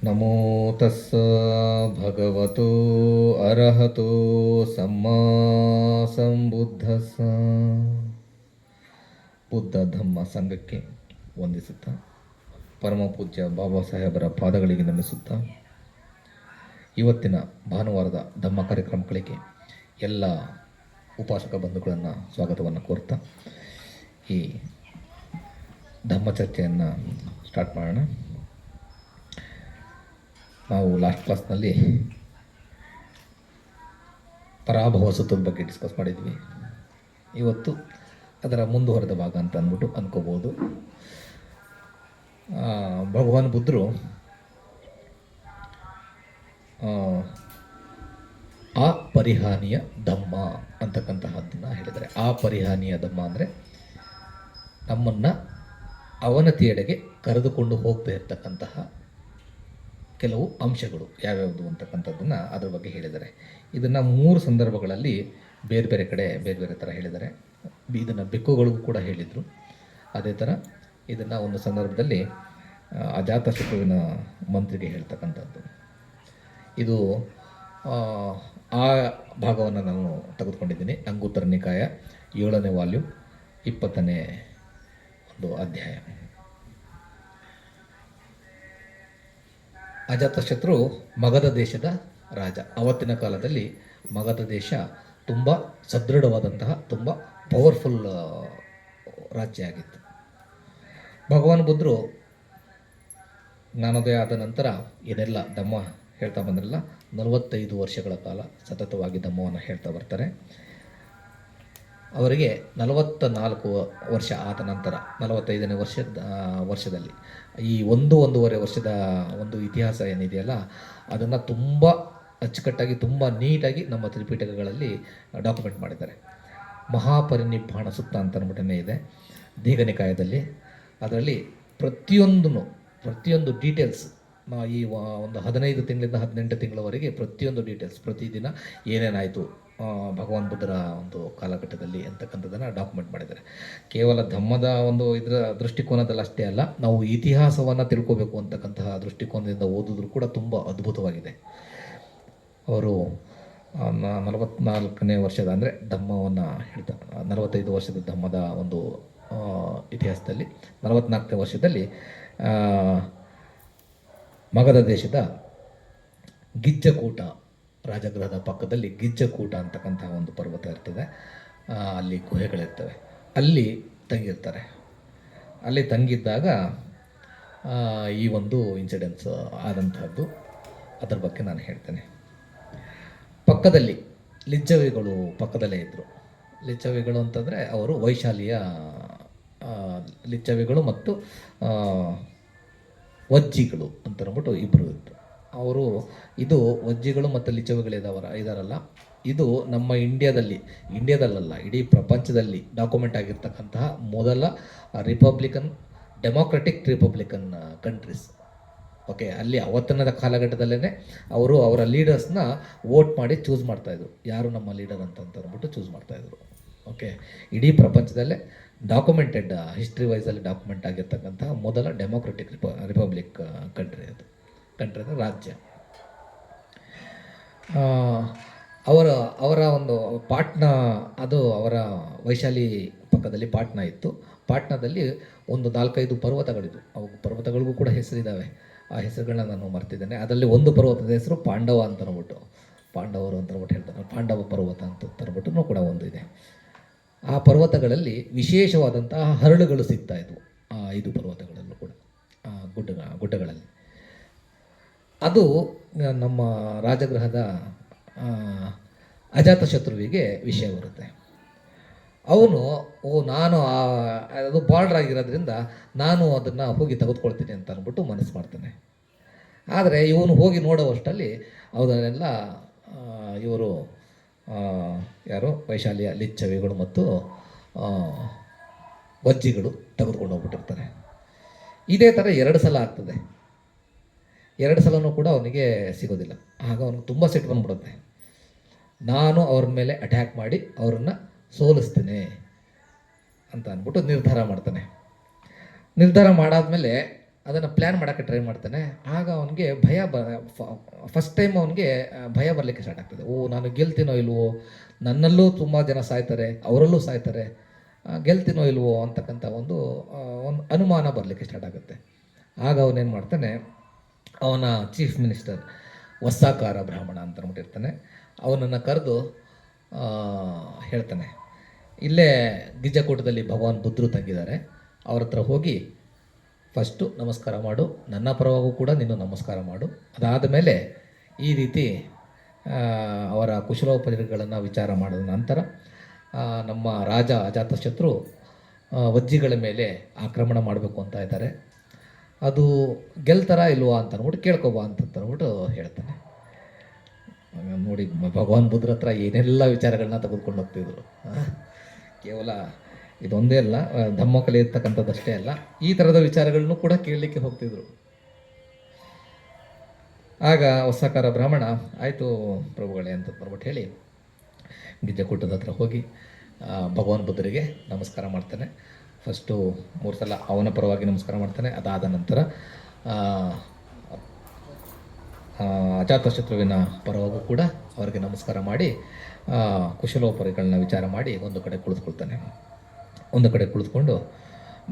ನಮೋ ತಸ್ಸ ಭಗವತೋ ಅರ್ಹತೋ ಸಮ್ಮಾ ಸಂಬುದ್ಧಸ್ಸ. ಬುದ್ಧ ಧಮ್ಮ ಸಂಘಕ್ಕೆ ವಂದಿಸುತ್ತಾ, ಪರಮ ಪೂಜ್ಯ ಬಾಬಾ ಸಾಹೇಬರ ಪಾದಗಳಿಗೆ ನಮಿಸುತ್ತಾ, ಇವತ್ತಿನ ಭಾನುವಾರದ ಧಮ್ಮ ಕಾರ್ಯಕ್ರಮಗಳಿಗೆ ಎಲ್ಲ ಉಪಾಸಕ ಬಂಧುಗಳನ್ನು ಸ್ವಾಗತವನ್ನು ಕೋರ್ತಾ ಈ ಧಮ್ಮ ಚರ್ಚೆಯನ್ನು ಸ್ಟಾರ್ಟ್ ಮಾಡೋಣ. ನಾವು ಲಾಸ್ಟ್ ಕ್ಲಾಸ್ನಲ್ಲಿ ಪರಾಭವ ಸುತ್ತದ ಬಗ್ಗೆ ಡಿಸ್ಕಸ್ ಮಾಡಿದ್ವಿ. ಇವತ್ತು ಅದರ ಮುಂದುವರೆದ ಭಾಗ ಅಂತ ಅಂದ್ಬಿಟ್ಟು ಅಂದ್ಕೋಬೋದು. ಭಗವಾನ್ ಬುದ್ಧರು ಅಪರಿಹಾನೀಯ ಧಮ್ಮ ಅಂತಕ್ಕಂತಹದ್ದನ್ನು ಹೇಳಿದ್ದಾರೆ. ಅಪರಿಹಾನೀಯ ಧಮ್ಮ ಅಂದರೆ ನಮ್ಮನ್ನು ಅವನತಿಯೆಡೆಗೆ ಕರೆದುಕೊಂಡು ಹೋಗ್ತಾ ಇರ್ತಕ್ಕಂತಹ ಕೆಲವು ಅಂಶಗಳು ಯಾವ್ಯಾವುದು ಅಂತಕ್ಕಂಥದ್ದನ್ನು ಅದ್ರ ಬಗ್ಗೆ ಹೇಳಿದ್ದಾರೆ. ಇದನ್ನು 3 ಸಂದರ್ಭಗಳಲ್ಲಿ ಬೇರೆ ಬೇರೆ ಕಡೆ ಬೇರೆ ಬೇರೆ ಥರ ಹೇಳಿದ್ದಾರೆ. ಇದನ್ನು ಬೆಕ್ಕುಗಳಿಗೂ ಕೂಡ ಹೇಳಿದರು. ಅದೇ ಥರ ಇದನ್ನು ಒಂದು ಸಂದರ್ಭದಲ್ಲಿ ಅಜಾತಶತ್ರುವಿನ ಮಂತ್ರಿಗೆ ಹೇಳ್ತಕ್ಕಂಥದ್ದು. ಇದು ಆ ಭಾಗವನ್ನು ನಾನು ತೆಗೆದುಕೊಂಡಿದ್ದೀನಿ. ಅಂಗುತ್ತರ ನಿಕಾಯ 7ನೇ ವಾಲ್ಯೂಮ್ 20ನೇ ಒಂದು ಅಧ್ಯಾಯ. ಅಜಾತಶತ್ರು ಮಗಧ ದೇಶದ ರಾಜ. ಆವತ್ತಿನ ಕಾಲದಲ್ಲಿ ಮಗಧ ದೇಶ ತುಂಬ ಸದೃಢವಾದಂತಹ ತುಂಬ ಪವರ್ಫುಲ್ ರಾಜ್ಯ ಆಗಿತ್ತು. ಭಗವಾನ್ ಬುದ್ಧರು ಜ್ಞಾನೋದಯ ಆದ ನಂತರ ಏನೆಲ್ಲ ಧಮ್ಮ ಹೇಳ್ತಾ ಬಂದ್ರಲ್ಲ, 45 ವರ್ಷಗಳ ಕಾಲ ಸತತವಾಗಿ ಧಮ್ಮವನ್ನು ಹೇಳ್ತಾ ಬರ್ತಾರೆ. ಅವರಿಗೆ 44 ವರ್ಷ ಆದ ನಂತರ 45ನೇ ವರ್ಷದಲ್ಲಿ ಈ 1-1.5 ವರ್ಷದ ಒಂದು ಇತಿಹಾಸ ಏನಿದೆಯಲ್ಲ, ಅದನ್ನು ತುಂಬ ಅಚ್ಚುಕಟ್ಟಾಗಿ ತುಂಬ ನೀಟಾಗಿ ನಮ್ಮ ತ್ರಿಪಿಟಕಗಳಲ್ಲಿ ಡಾಕ್ಯುಮೆಂಟ್ ಮಾಡಿದ್ದಾರೆ. ಮಹಾಪರಿನಿಬ್ಬಾಣ ಸುತ್ತ ಅಂತ ಅಂದ್ಬಿಟ್ಟೇ ಇದೆ ದೀಘನಿಕಾಯದಲ್ಲಿ. ಅದರಲ್ಲಿ ಪ್ರತಿಯೊಂದು ಡೀಟೇಲ್ಸ್ ಈ ಒಂದು 15 ತಿಂಗಳಿಂದ 18 ತಿಂಗಳವರೆಗೆ ಪ್ರತಿಯೊಂದು ಡೀಟೇಲ್ಸ್, ಪ್ರತಿದಿನ ಏನೇನಾಯಿತು ಭಗವಾನ್ ಬುದ್ಧರ ಒಂದು ಕಾಲಘಟ್ಟದಲ್ಲಿ ಅಂತಕ್ಕಂಥದ್ದನ್ನು ಡಾಕ್ಯುಮೆಂಟ್ ಮಾಡಿದ್ದಾರೆ. ಕೇವಲ ಧಮ್ಮದ ಒಂದು ಇದರ ದೃಷ್ಟಿಕೋನದಲ್ಲಿ ಅಷ್ಟೇ ಅಲ್ಲ, ನಾವು ಇತಿಹಾಸವನ್ನು ತಿಳ್ಕೋಬೇಕು ಅಂತಕ್ಕಂತಹ ದೃಷ್ಟಿಕೋನದಿಂದ ಓದಿದ್ರು ಕೂಡ ತುಂಬ ಅದ್ಭುತವಾಗಿದೆ. ಅವರು 44ನೇ ವರ್ಷದ ಅಂದರೆ ಧಮ್ಮವನ್ನು ಹೇಳ್ತಾರೆ, 45 ವರ್ಷದ ಧಮ್ಮದ ಒಂದು ಇತಿಹಾಸದಲ್ಲಿ 44ನೇ ವರ್ಷದಲ್ಲಿ ಮಗಧ ದೇಶದ ಗಿಜ್ಜಕೂಟ ರಾಜಗೃಹದ ಪಕ್ಕದಲ್ಲಿ ಗಿಜ್ಜಕೂಟ ಅಂತಕ್ಕಂಥ ಒಂದು ಪರ್ವತ ಇರ್ತದೆ. ಅಲ್ಲಿ ಗುಹೆಗಳಿರ್ತವೆ. ಅಲ್ಲಿ ತಂಗಿರ್ತಾರೆ. ಅಲ್ಲಿ ತಂಗಿದ್ದಾಗ ಈ ಒಂದು ಇನ್ಸಿಡೆನ್ಸ್ ಆದಂಥದ್ದು, ಅದರ ಬಗ್ಗೆ ನಾನು ಹೇಳ್ತೇನೆ. ಪಕ್ಕದಲ್ಲಿ ಲಿಚ್ಚವಿಗಳು ಪಕ್ಕದಲ್ಲೇ ಇದ್ದರು. ಲಿಚ್ಚವಿಗಳು ಅಂತಂದರೆ ಅವರು ವೈಶಾಲಿಯ ಲಿಚ್ಚವಿಗಳು ಮತ್ತು ವಜ್ಜಿಗಳು ಅಂತ ಅಂದ್ಬಿಟ್ಟು ಇಬ್ಬರು ಇದ್ದರು. ಅವರು ಇದು ವಜ್ಜಿಗಳು ಮತ್ತು ಇದಾರಲ್ಲ, ಇದು ನಮ್ಮ ಇಂಡಿಯಾದಲ್ಲ ಇಡೀ ಪ್ರಪಂಚದಲ್ಲಿ ಡಾಕ್ಯುಮೆಂಟ್ ಆಗಿರ್ತಕ್ಕಂತಹ ಮೊದಲ ಡೆಮೋಕ್ರೆಟಿಕ್ ರಿಪಬ್ಲಿಕನ್ ಕಂಟ್ರೀಸ್. ಓಕೆ, ಅಲ್ಲಿ ಅವತ್ತಿನ ಕಾಲಘಟ್ಟದಲ್ಲೇ ಅವರು ಅವರ ಲೀಡರ್ಸ್ನ ವೋಟ್ ಮಾಡಿ ಚೂಸ್ ಮಾಡ್ತಾಯಿದ್ರು. ಯಾರು ನಮ್ಮ ಲೀಡರ್ ಅಂದ್ಬಿಟ್ಟು ಚೂಸ್ ಮಾಡ್ತಾಯಿದ್ರು. ಓಕೆ, ಇಡೀ ಪ್ರಪಂಚದಲ್ಲೇ ಡಾಕ್ಯುಮೆಂಟೆಡ್ ಹಿಸ್ಟ್ರಿ ವೈಸಲ್ಲಿ ಡಾಕ್ಯುಮೆಂಟ್ ಆಗಿರ್ತಕ್ಕಂತಹ ಮೊದಲ ಡೆಮೋಕ್ರೆಟಿಕ್ ರಿಪಬ್ಲಿಕ್ ಕಂಟ್ರಿ ಅಂದರೆ ರಾಜ್ಯ. ಅವರ ಒಂದು ಪಾಟ್ನಾ, ಅದು ಅವರ ವೈಶಾಲಿ ಪಕ್ಕದಲ್ಲಿ ಪಾಟ್ನಾ ಇತ್ತು. ಪಾಟ್ನಾದಲ್ಲಿ ಒಂದು 4-5 ಪರ್ವತಗಳಿದ್ವು. ಅವು ಪರ್ವತಗಳಿಗೂ ಕೂಡ ಹೆಸರಿದ್ದಾವೆ. ಆ ಹೆಸರುಗಳನ್ನ ನಾನು ಮರ್ತಿದ್ದೇನೆ. ಅದರಲ್ಲಿ ಒಂದು ಪರ್ವತದ ಹೆಸರು ಪಾಂಡವರು ಅಂತ ಹೇಳ್ತಾರೆ. ಪಾಂಡವ ಪರ್ವತ ಅಂತ ಅಂದ್ಬಿಟ್ಟು ಕೂಡ ಒಂದು ಇದೆ. ಆ ಪರ್ವತಗಳಲ್ಲಿ ವಿಶೇಷವಾದಂತಹ ಹರಳುಗಳು ಸಿಗ್ತಾಯಿದ್ವು. ಆ 5 ಪರ್ವತಗಳಲ್ಲೂ ಕೂಡ ಗುಡ್ಡಗಳಲ್ಲಿ. ಅದು ನಮ್ಮ ರಾಜಗೃಹದ ಅಜಾತಶತ್ರುವಿಗೆ ವಿಷಯ ಬರುತ್ತೆ. ಅವನು ನಾನು ಅದು ಬಾರ್ಡ್ರ್ ಆಗಿರೋದ್ರಿಂದ ನಾನು ಅದನ್ನು ಹೋಗಿ ತೆಗೆದುಕೊಳ್ತೀನಿ ಅಂತ ಅಂದ್ಬಿಟ್ಟು ಮನಸ್ಸು ಮಾಡ್ತಾನೆ. ಆದರೆ ಇವನು ಹೋಗಿ ನೋಡೋವಷ್ಟರಲ್ಲಿ ಅವನ್ನೆಲ್ಲ ಇವರು ಯಾರು ವೈಶಾಲಿಯ ಲಿಚ್ಚವಿಗಳು ಮತ್ತು ವಜ್ಜಿಗಳು ತೆಗೆದುಕೊಂಡು ಹೋಗ್ಬಿಟ್ಟಿರ್ತಾರೆ. ಇದೇ ಥರ 2 ಸಲ ಆಗ್ತದೆ. 2 ಸಲನೂ ಕೂಡ ಅವನಿಗೆ ಸಿಗೋದಿಲ್ಲ. ಆಗ ಅವನಿಗೆ ತುಂಬ ಸಿಟ್ಟು ಬಂದ್ಬಿಡುತ್ತೆ. ನಾನು ಅವ್ರ ಮೇಲೆ ಅಟ್ಯಾಕ್ ಮಾಡಿ ಅವರನ್ನು ಸೋಲಿಸ್ತೀನಿ ಅಂತ ಅಂದ್ಬಿಟ್ಟು ನಿರ್ಧಾರ ಮಾಡ್ತಾನೆ. ನಿರ್ಧಾರ ಮಾಡಾದ್ಮೇಲೆ ಅದನ್ನು ಪ್ಲ್ಯಾನ್ ಮಾಡೋಕ್ಕೆ ಟ್ರೈ ಮಾಡ್ತಾನೆ. ಆಗ ಅವನಿಗೆ ಭಯ ಫಸ್ಟ್ ಟೈಮ್ ಅವನಿಗೆ ಭಯ ಬರಲಿಕ್ಕೆ ಸ್ಟಾರ್ಟ್ ಆಗ್ತದೆ. ಓ, ನಾನು ಗೆಲ್ತೀನೋ ಇಲ್ವೋ, ನನ್ನಲ್ಲೂ ತುಂಬ ಜನ ಸಾಯ್ತಾರೆ, ಅವರಲ್ಲೂ ಸಾಯ್ತಾರೆ, ಗೆಲ್ತೀನೋ ಇಲ್ವೋ ಅಂತಕ್ಕಂಥ ಒಂದು ಅನುಮಾನ ಬರಲಿಕ್ಕೆ ಸ್ಟಾರ್ಟ್ ಆಗುತ್ತೆ. ಆಗ ಅವನೇನು ಮಾಡ್ತಾನೆ, ಅವನ ಚೀಫ್ ಮಿನಿಸ್ಟರ್ ವಸ್ಸಾಕಾರ ಬ್ರಾಹ್ಮಣ ಅಂತ ಅಂದ್ಬಿಟ್ಟಿರ್ತಾನೆ, ಅವನನ್ನು ಕರೆದು ಹೇಳ್ತಾನೆ, ಇಲ್ಲೇ ಗಿಜ್ಜಕೂಟದಲ್ಲಿ ಭಗವಾನ್ ಬುದ್ಧರು ತಂಗಿದ್ದಾರೆ, ಅವ್ರ ಹತ್ರ ಹೋಗಿ ಫಸ್ಟು ನಮಸ್ಕಾರ ಮಾಡು, ನನ್ನ ಪರವಾಗೂ ಕೂಡ ನೀನು ನಮಸ್ಕಾರ ಮಾಡು. ಅದಾದ ಮೇಲೆ ಈ ರೀತಿ ಅವರ ಕುಶಲೋಪರಿಗಳನ್ನು ವಿಚಾರ ಮಾಡಿದ ನಂತರ ನಮ್ಮ ರಾಜ ಅಜಾತಶತ್ರು ವಜ್ಜಿಗಳ ಮೇಲೆ ಆಕ್ರಮಣ ಮಾಡಬೇಕು ಅಂತ ಇದ್ದಾರೆ, ಅದು ಗೆಲ್ತಾರ ಇಲ್ವಾ ಅಂತ ಅಂದ್ಬಿಟ್ಟು ಕೇಳ್ಕೊಬಾ ಅಂತಂದ್ಬಿಟ್ಟು ಹೇಳ್ತಾನೆ. ನೋಡಿ, ಭಗವಾನ್ ಬುದ್ಧರ ಹತ್ರ ಏನೆಲ್ಲ ವಿಚಾರಗಳನ್ನ ತೆಗೆದುಕೊಂಡು ಹೋಗ್ತಿದ್ರು. ಕೇವಲ ಇದೊಂದೇ ಅಲ್ಲ, ಧಮ್ಮ ಕಲಿಯತಕ್ಕಂಥದ್ದಷ್ಟೇ ಅಲ್ಲ, ಈ ಥರದ ವಿಚಾರಗಳನ್ನು ಕೂಡ ಕೇಳಲಿಕ್ಕೆ ಹೋಗ್ತಿದ್ರು. ಆಗ ವಸ್ಸಾಕಾರ ಬ್ರಾಹ್ಮಣ ಆಯಿತು ಪ್ರಭುಗಳೇ ಅಂತ ಬರ್ಬಿಟ್ಟು ಹೇಳಿ ಗಿಜ್ಜಕೂಟದ ಹತ್ರ ಹೋಗಿ ಭಗವಾನ್ ಬುದ್ಧರಿಗೆ ನಮಸ್ಕಾರ ಮಾಡ್ತಾನೆ. ಫಸ್ಟು 3 ಸಲ ಅವನ ಪರವಾಗಿ ನಮಸ್ಕಾರ ಮಾಡ್ತಾನೆ. ಅದಾದ ನಂತರ ಅಜಾತಶತ್ರುವಿನ ಪರವಾಗೂ ಕೂಡ ಅವರಿಗೆ ನಮಸ್ಕಾರ ಮಾಡಿ ಕುಶಲೋಪರಿಗಳನ್ನ ವಿಚಾರ ಮಾಡಿ ಒಂದು ಕಡೆ ಕುಳಿತುಕೊಳ್ತಾನೆ. ಒಂದು ಕಡೆ ಕುಳಿತುಕೊಂಡು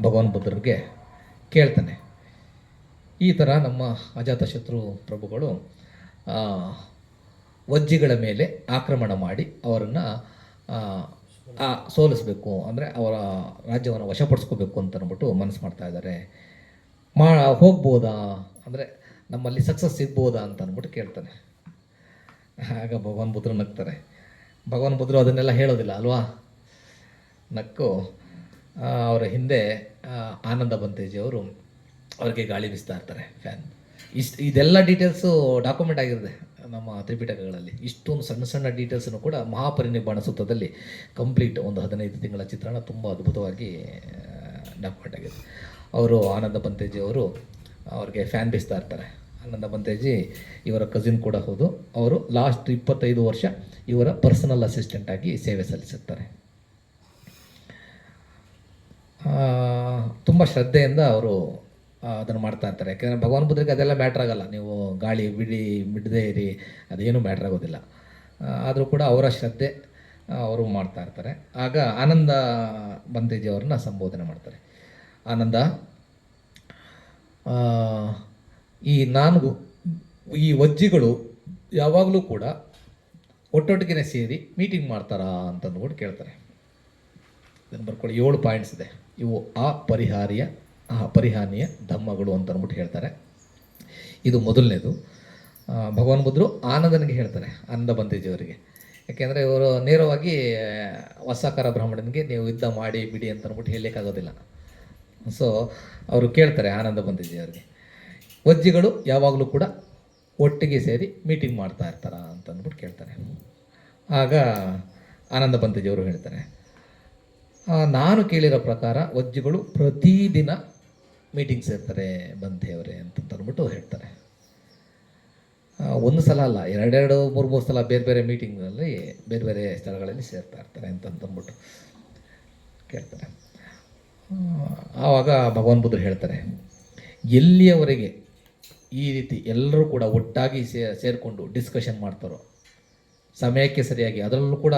ಭಗವಾನ್ ಬುದ್ಧರಿಗೆ ಕೇಳ್ತಾನೆ, ಈ ಥರ ನಮ್ಮ ಅಜಾತಶತ್ರು ಪ್ರಭುಗಳು ವಜ್ಜಿಗಳ ಮೇಲೆ ಆಕ್ರಮಣ ಮಾಡಿ ಅವರನ್ನು ಸೋಲಿಸಬೇಕು, ಅಂದರೆ ಅವರ ರಾಜ್ಯವನ್ನು ವಶಪಡಿಸ್ಕೋಬೇಕು ಅಂತ ಅಂದ್ಬಿಟ್ಟು ಮನಸ್ಸು ಮಾಡ್ತಾ ಇದ್ದಾರೆ, ಹೋಗ್ಬೋದಾ, ಅಂದರೆ ನಮ್ಮಲ್ಲಿ ಸಕ್ಸಸ್ ಸಿಗ್ಬೋದಾ ಅಂತ ಅಂದ್ಬಿಟ್ಟು ಕೇಳ್ತಾನೆ. ಆಗ ಭಗವಾನ್ ಬುದ್ಧರು ನಗ್ತಾರೆ. ಭಗವಾನ್ ಬುದ್ಧರು ಅದನ್ನೆಲ್ಲ ಹೇಳೋದಿಲ್ಲ ಅಲ್ವಾ, ನಕ್ಕು ಅವರ ಹಿಂದೆ ಆನಂದ ಬಂತೇಜಿಯವರು ಅವ್ರಿಗೆ ಗಾಳಿ ಬೀಸ್ತಾ ಇರ್ತಾರೆ, ಫ್ಯಾನ್. ಇದೆಲ್ಲ ಡೀಟೇಲ್ಸು ಡಾಕ್ಯುಮೆಂಟ್ ಆಗಿರುತ್ತೆ ನಮ್ಮ ತ್ರಿಪಿಟಕಗಳಲ್ಲಿ. ಇಷ್ಟೊಂದು ಸಣ್ಣ ಸಣ್ಣ ಡೀಟೇಲ್ಸನ್ನು ಕೂಡ ಮಹಾಪರಿನಿಬ್ಬಾಣ ಸೂತ್ರದಲ್ಲಿ ಕಂಪ್ಲೀಟ್ ಒಂದು 15 ತಿಂಗಳ ಚಿತ್ರಣ ತುಂಬ ಅದ್ಭುತವಾಗಿ ಡಾಕ್ಯುಮೆಂಟ್ ಆಗಿದೆ. ಅವರು ಆನಂದ ಬಂತೇಜಿ ಅವರು ಅವ್ರಿಗೆ ಫ್ಯಾನ್ ಬೀಸ್ತಾ ಇರ್ತಾರೆ. ಆನಂದ ಬಂತೇಜಿ ಇವರ ಕಸಿನ್ ಕೂಡ ಹೌದು. ಅವರು ಲಾಸ್ಟ್ 25 ವರ್ಷ ಇವರ ಪರ್ಸನಲ್ ಅಸಿಸ್ಟೆಂಟ್ ಆಗಿ ಸೇವೆ ಸಲ್ಲಿಸುತ್ತಾರೆ. ತುಂಬ ಶ್ರದ್ಧೆಯಿಂದ ಅವರು ಅದನ್ನು ಮಾಡ್ತಾ ಇರ್ತಾರೆ. ಯಾಕೆಂದರೆ ಭಗವಾನ್ ಬುದ್ಧರಿಗೆ ಅದೆಲ್ಲ ಮ್ಯಾಟ್ರ್ ಆಗಲ್ಲ, ನೀವು ಗಾಳಿ ಬಿಡದೇ ಇರಿ, ಅದೇನು ಮ್ಯಾಟ್ರ್ ಆಗೋದಿಲ್ಲ. ಆದರೂ ಕೂಡ ಅವರ ಶ್ರದ್ಧೆ ಅವರು ಮಾಡ್ತಾ ಇರ್ತಾರೆ. ಆಗ ಆನಂದ ಬಂತೇಜಿ ಅವ್ರನ್ನ ಸಂಬೋಧನೆ ಮಾಡ್ತಾರೆ. ಆನಂದ, ಈ ವಜ್ಜಿಗಳು ಯಾವಾಗಲೂ ಕೂಡ ಒಟ್ಟೊಟ್ಟಿಗೆ ಸೇರಿ ಮೀಟಿಂಗ್ ಮಾಡ್ತಾರಾ ಅಂತಂದ್ಬಿಟ್ಟು ಕೇಳ್ತಾರೆ. ಇದನ್ನು ಬರ್ಕೊಳ್ಳಿ, 7 ಪಾಯಿಂಟ್ಸ್ ಇದೆ. ಇವು ಅಪರಿಹಾನಿಯ ಧಮ್ಮಗಳು ಅಂತ ಅಂದ್ಬಿಟ್ಟು ಹೇಳ್ತಾರೆ. ಇದು ಮೊದಲನೇದು. ಭಗವಾನ್ ಬುದ್ಧರು ಆನಂದನಿಗೆ ಹೇಳ್ತಾರೆ, ಆನಂದ ಬಂತೇಜಿಯವರಿಗೆ. ಯಾಕೆಂದರೆ ಇವರು ನೇರವಾಗಿ ವಸ್ಸಾಕಾರ ಬ್ರಾಹ್ಮಣನಿಗೆ ನೀವು ಯುದ್ಧ ಮಾಡಿ ಬಿಡಿ ಅಂತ ಅಂದ್ಬಿಟ್ಟು ಹೇಳಲಿಕ್ಕಾಗೋದಿಲ್ಲ. ಸೊ ಅವರು ಕೇಳ್ತಾರೆ ಆನಂದ ಬಂತೇಜಿಯವರಿಗೆ, ವಜ್ಜಿಗಳು ಯಾವಾಗಲೂ ಕೂಡ ಒಟ್ಟಿಗೆ ಸೇರಿ ಮೀಟಿಂಗ್ ಮಾಡ್ತಾ ಇರ್ತಾರ ಅಂತ ಅಂದ್ಬಿಟ್ಟು ಕೇಳ್ತಾರೆ. ಆಗ ಆನಂದ ಬಂತೇಜಿಯವರು ಹೇಳ್ತಾರೆ, ನಾನು ಕೇಳಿರೋ ಪ್ರಕಾರ ವಜ್ಜಿಗಳು ಪ್ರತಿದಿನ ಮೀಟಿಂಗ್ ಸೇರ್ತಾರೆ ಬಂತೆಯವರೇ ಅಂತಂದ್ಬಿಟ್ಟು ಹೇಳ್ತಾರೆ. ಒಂದು ಸಲ ಅಲ್ಲ, 2-3 ಸಲ ಬೇರೆ ಬೇರೆ ಮೀಟಿಂಗ್ನಲ್ಲಿ ಬೇರೆ ಬೇರೆ ಸ್ಥಳಗಳಲ್ಲಿ ಸೇರ್ತಾ ಇರ್ತಾರೆ ಅಂತಂದ್ಬಿಟ್ಟು ಕೇಳ್ತಾರೆ. ಆವಾಗ ಭಗವಾನ್ ಬುದ್ಧರು ಹೇಳ್ತಾರೆ, ಎಲ್ಲಿಯವರೆಗೆ ಈ ರೀತಿ ಎಲ್ಲರೂ ಕೂಡ ಒಟ್ಟಾಗಿ ಸೇರಿಕೊಂಡು ಡಿಸ್ಕಷನ್ ಮಾಡ್ತಾರೋ, ಸಮಯಕ್ಕೆ ಸರಿಯಾಗಿ, ಅದರಲ್ಲೂ ಕೂಡ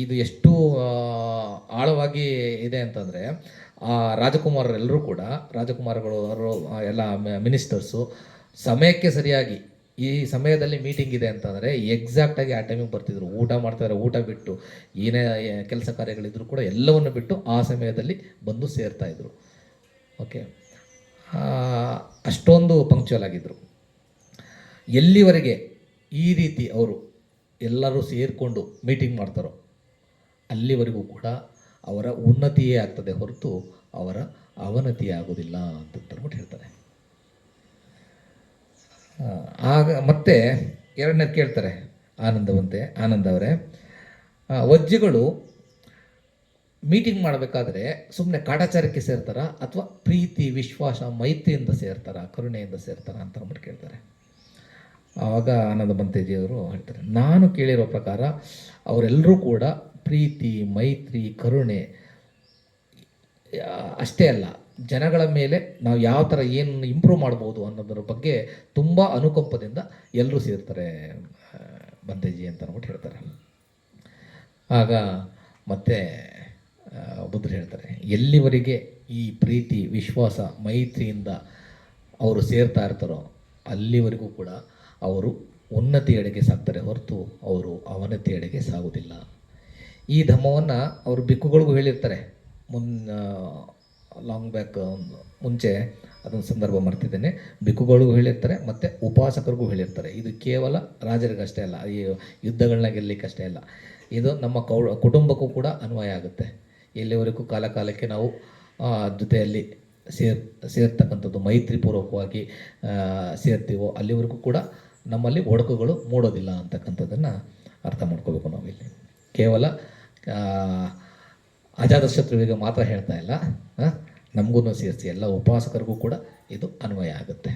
ಇದು ಎಷ್ಟು ಆಳವಾಗಿ ಇದೆ ಅಂತಂದರೆ, ಆ ರಾಜಕುಮಾರರೆಲ್ಲರೂ ಕೂಡ, ರಾಜಕುಮಾರಗಳು ಅವರು ಎಲ್ಲ ಮಿನಿಸ್ಟರ್ಸು ಸಮಯಕ್ಕೆ ಸರಿಯಾಗಿ ಈ ಸಮಯದಲ್ಲಿ ಮೀಟಿಂಗ್ ಇದೆ ಅಂತಂದರೆ ಎಕ್ಸಾಕ್ಟಾಗಿ ಆ ಟೈಮಿಗೆ ಬರ್ತಿದ್ರು. ಊಟ ಮಾಡ್ತಾರೆ, ಊಟ ಬಿಟ್ಟು ಏನೇ ಕೆಲಸ ಕಾರ್ಯಗಳಿದ್ರು ಕೂಡ ಎಲ್ಲವನ್ನು ಬಿಟ್ಟು ಆ ಸಮಯದಲ್ಲಿ ಬಂದು ಸೇರ್ತಾಯಿದ್ರು. ಓಕೆ, ಅಷ್ಟೊಂದು ಪಂಕ್ಚುವಲ್ ಆಗಿದ್ದರು. ಎಲ್ಲಿವರೆಗೆ ಈ ರೀತಿ ಅವರು ಎಲ್ಲರೂ ಸೇರಿಕೊಂಡು ಮೀಟಿಂಗ್ ಮಾಡ್ತಾರೋ ಅಲ್ಲಿವರೆಗೂ ಕೂಡ ಅವರ ಉನ್ನತಿಯೇ ಆಗ್ತದೆ ಹೊರತು ಅವರ ಅವನತಿಯೇ ಆಗೋದಿಲ್ಲ ಅಂತಂದ್ಬಿಟ್ಟು ಹೇಳ್ತಾರೆ. ಆಗ ಮತ್ತೆ ಎರಡನೇದು ಕೇಳ್ತಾರೆ ಆನಂದ ಅವರೇ, ವಜ್ಜಿಗಳು ಮೀಟಿಂಗ್ ಮಾಡಬೇಕಾದ್ರೆ ಸುಮ್ಮನೆ ಕಾಟಾಚಾರಕ್ಕೆ ಸೇರ್ತಾರ ಅಥವಾ ಪ್ರೀತಿ, ವಿಶ್ವಾಸ, ಮೈತ್ರಿಯಿಂದ ಸೇರ್ತಾರ, ಕರುಣೆಯಿಂದ ಸೇರ್ತಾರ ಅಂತ ಅಂದ್ಬಿಟ್ಟು ಕೇಳ್ತಾರೆ. ಆವಾಗ ಆನಂದ ಬಂತೇಜಿಯವರು ಹೇಳ್ತಾರೆ, ನಾನು ಕೇಳಿರೋ ಪ್ರಕಾರ ಅವರೆಲ್ಲರೂ ಕೂಡ ಪ್ರೀತಿ, ಮೈತ್ರಿ, ಕರುಣೆ ಅಷ್ಟೇ ಅಲ್ಲ, ಜನಗಳ ಮೇಲೆ ನಾವು ಯಾವ ಥರ ಏನು ಇಂಪ್ರೂವ್ ಮಾಡ್ಬೋದು ಅನ್ನೋದ್ರ ಬಗ್ಗೆ ತುಂಬ ಅನುಕಂಪದಿಂದ ಎಲ್ಲರೂ ಸೇರ್ತಾರೆ ಬಂತೇಜಿ ಅಂತ ಅಂದ್ಬಿಟ್ಟು ಹೇಳ್ತಾರೆ. ಆಗ ಮತ್ತೆ ಬುದ್ಧರು ಹೇಳ್ತಾರೆ, ಎಲ್ಲಿವರೆಗೆ ಈ ಪ್ರೀತಿ ವಿಶ್ವಾಸ ಮೈತ್ರಿಯಿಂದ ಅವರು ಸೇರ್ತಾ ಇರ್ತಾರೋ ಅಲ್ಲಿವರೆಗೂ ಕೂಡ ಅವರು ಉನ್ನತಿಯೆಡೆಗೆ ಸಾಗ್ತಾರೆ ಹೊರತು ಅವರು ಅವನತಿಯೆಡೆಗೆ ಸಾಗುವುದಿಲ್ಲ. ಈ ಧಮ್ಮವನ್ನು ಅವರು ಬಿಕ್ಕುಗಳಿಗೂ ಹೇಳಿರ್ತಾರೆ. ಲಾಂಗ್ ಬ್ಯಾಕ್ ಮುಂಚೆ ಅದೊಂದು ಸಂದರ್ಭ ಮರ್ತಿದ್ದೇನೆ. ಬಿಕ್ಕುಗಳಿಗೂ ಹೇಳಿರ್ತಾರೆ ಮತ್ತು ಉಪಾಸಕರಿಗೂ ಹೇಳಿರ್ತಾರೆ. ಇದು ಕೇವಲ ರಾಜರಿಗಷ್ಟೇ ಅಲ್ಲ, ಈ ಯುದ್ಧಗಳನ್ನ ಗೆಲ್ಲಲಿಕ್ಕಷ್ಟೇ ಅಲ್ಲ, ಇದು ನಮ್ಮ ಕುಟುಂಬಕ್ಕೂ ಕೂಡ ಅನ್ವಯ ಆಗುತ್ತೆ. ಎಲ್ಲಿವರೆಗೂ ಕಾಲಕ್ಕೆ ನಾವು ಜೊತೆಯಲ್ಲಿ ಸೇರ್ತಕ್ಕಂಥದ್ದು ಮೈತ್ರಿಪೂರ್ವಕವಾಗಿ ಸೇರ್ತೀವೋ ಅಲ್ಲಿವರೆಗೂ ಕೂಡ ನಮ್ಮಲ್ಲಿ ಒಡಕುಗಳು ಮೂಡೋದಿಲ್ಲ ಅಂತಕ್ಕಂಥದ್ದನ್ನು ಅರ್ಥ ಮಾಡ್ಕೋಬೇಕು ನಾವಿಲ್ಲಿ. ಕೇವಲ ಅಜಾತಶತ್ರುವಿಗೆ ಮಾತ್ರ ಹೇಳ್ತಾ ಇಲ್ಲ, ನಮಗೂ ಸೇರಿಸಿ ಎಲ್ಲ ಉಪಾಸಕರಿಗೂ ಕೂಡ ಇದು ಅನ್ವಯ ಆಗುತ್ತೆ.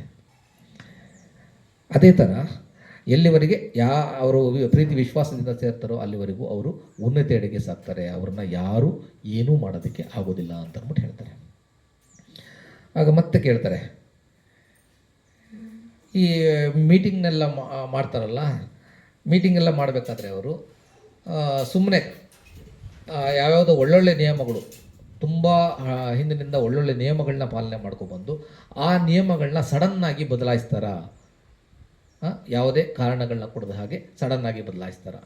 ಅದೇ ಥರ ಎಲ್ಲಿವರೆಗೆ ಅವರು ಪ್ರೀತಿ ವಿಶ್ವಾಸದಿಂದ ಸೇರ್ತಾರೋ ಅಲ್ಲಿವರೆಗೂ ಅವರು ಉನ್ನತಿಯೆಡೆಗೆ ಸಾಕ್ತಾರೆ. ಅವ್ರನ್ನ ಯಾರೂ ಏನೂ ಮಾಡೋದಕ್ಕೆ ಆಗೋದಿಲ್ಲ ಅಂತ ಅಂದ್ಬಿಟ್ಟು ಹೇಳ್ತಾರೆ. ಆಗ ಮತ್ತೆ ಕೇಳ್ತಾರೆ, ಈ ಮೀಟಿಂಗ್ನೆಲ್ಲ ಮಾಡ್ತಾರಲ್ಲ, ಮೀಟಿಂಗೆಲ್ಲ ಮಾಡಬೇಕಾದ್ರೆ ಅವರು ಸುಮ್ಮನೆ ಯಾವ್ಯಾವುದೋ ಒಳ್ಳೊಳ್ಳೆ ನಿಯಮಗಳು, ತುಂಬ ಹಿಂದಿನಿಂದ ಒಳ್ಳೊಳ್ಳೆ ನಿಯಮಗಳನ್ನ ಪಾಲನೆ ಮಾಡ್ಕೊಬಂದು ಆ ನಿಯಮಗಳನ್ನ ಸಡನ್ನಾಗಿ ಬದಲಾಯಿಸ್ತಾರ, ಯಾವುದೇ ಕಾರಣಗಳನ್ನ ಕೊಡದ ಹಾಗೆ ಸಡನ್ನಾಗಿ ಬದಲಾಯಿಸ್ತಾರ.